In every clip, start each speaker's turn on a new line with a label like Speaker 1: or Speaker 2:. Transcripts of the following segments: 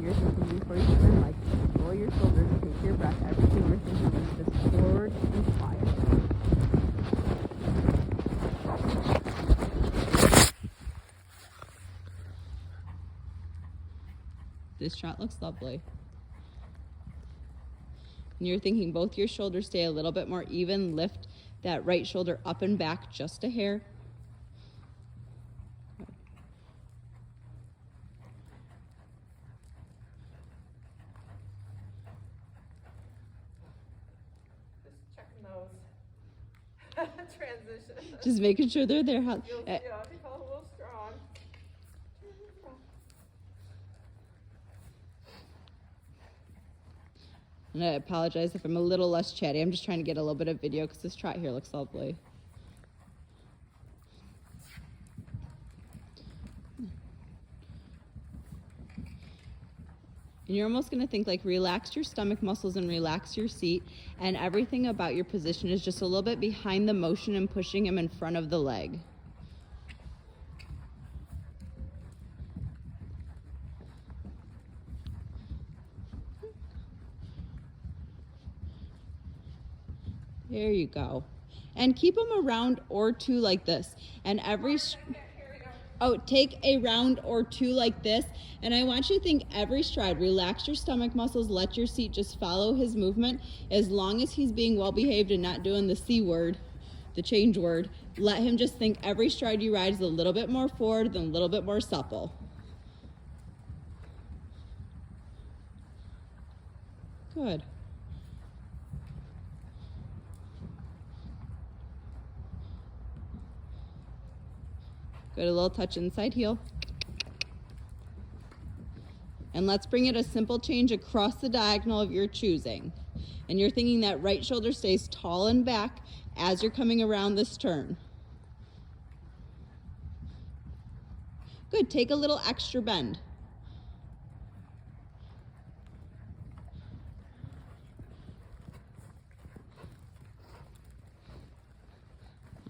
Speaker 1: You're thinking before you turn, like, roll your shoulders, take your breath. Everything you're thinking is just forward and quiet. This shot looks lovely. And you're thinking both your shoulders stay a little bit more even. Lift that right shoulder up and back just a hair.
Speaker 2: Just checking those transitions.
Speaker 1: Just making sure they're there.
Speaker 2: Yeah, I feel a little strong.
Speaker 1: And I apologize if I'm a little less chatty. I'm just trying to get a little bit of video because this trot here looks lovely. And you're almost going to think like relax your stomach muscles and relax your seat, and everything about your position is just a little bit behind the motion and pushing him in front of the leg. There you go. And keep them a round or two like this. And take a round or two like this. And I want you to think every stride, relax your stomach muscles, let your seat just follow his movement. As long as he's being well behaved and not doing the C word, the change word, let him just think every stride you ride is a little bit more forward than a little bit more supple. Good. Good, a little touch inside heel. And let's bring it a simple change across the diagonal of your choosing. And you're thinking that right shoulder stays tall and back as you're coming around this turn. Good, take a little extra bend.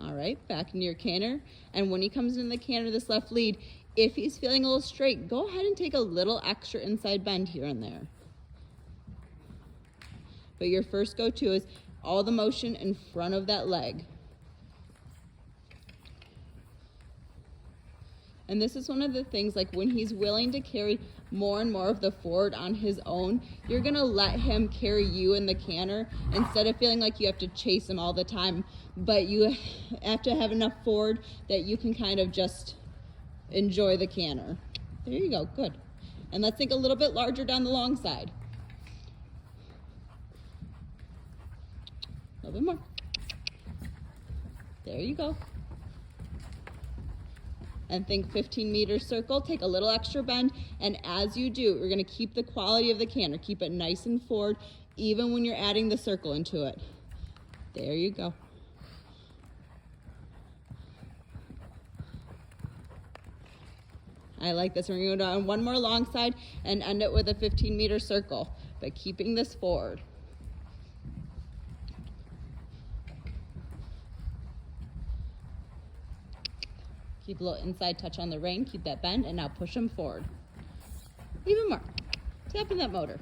Speaker 1: All right, back into your canter. And when he comes into the canter, this left lead, if he's feeling a little straight, go ahead and take a little extra inside bend here and there. But your first go-to is all the motion in front of that leg. And this is one of the things, like when he's willing to carry more and more of the forward on his own, you're gonna let him carry you in the canter instead of feeling like you have to chase him all the time. But you have to have enough forward that you can kind of just enjoy the canter. There you go, good. And let's think a little bit larger down the long side. A little bit more. There you go. And think 15-meter circle, take a little extra bend, and as you do, you're gonna keep the quality of the canter, keep it nice and forward, even when you're adding the circle into it. There you go. I like this. We're gonna go down one more long side and end it with a 15-meter circle, but keeping this forward. Keep a little inside touch on the rein, keep that bend, and now push them forward. Even more. Tap in that motor.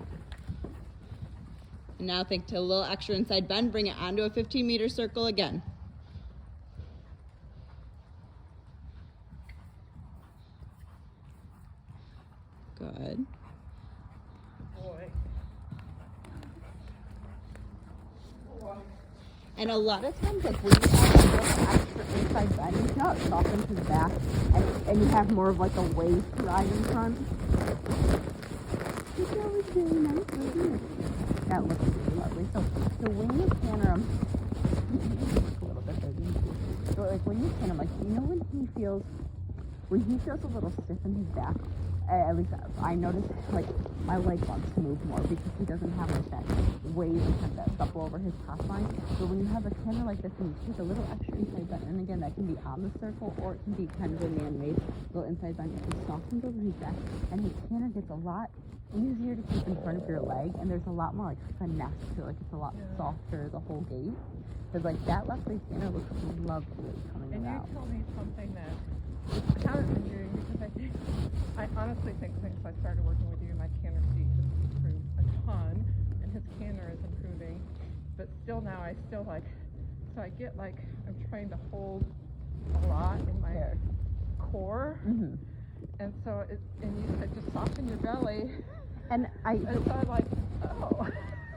Speaker 1: And now think to a little extra inside bend, bring it onto a 15-meter circle again. Good.
Speaker 2: Boy.
Speaker 1: And a lot of times, like when you add a little extra inside bend, you see how it softens his back, and you have more of like a waist ride in front. That was very nice, wasn't it? That looks really lovely. So when you canter him, a little bit bigger. So like when you canter him, like you know when he feels a little stiff in his back. At least I notice, like, my leg wants to move more because he doesn't have like that wave and kind of that supple over his top line. So when you have a canter like this and you take a little extra inside bend, and again, that can be on the circle or it can be kind of a man-made little inside bend, it softens over his back, and his canter gets a lot easier to keep in front of your leg, and there's a lot more like finesse to it, like it's a lot softer, the whole gait. Because like that left leg canter looks lovely coming
Speaker 2: and
Speaker 1: out.
Speaker 2: And you told me something that How has it been doing? Because I honestly think since I started working with you, my canter seat has improved a ton, and his canter is improving. But still now, I still like, so I get like, I'm trying to hold a lot in my core.
Speaker 1: Mm-hmm.
Speaker 2: And so, and you said just soften your belly.
Speaker 1: And
Speaker 2: And so I'm like, oh.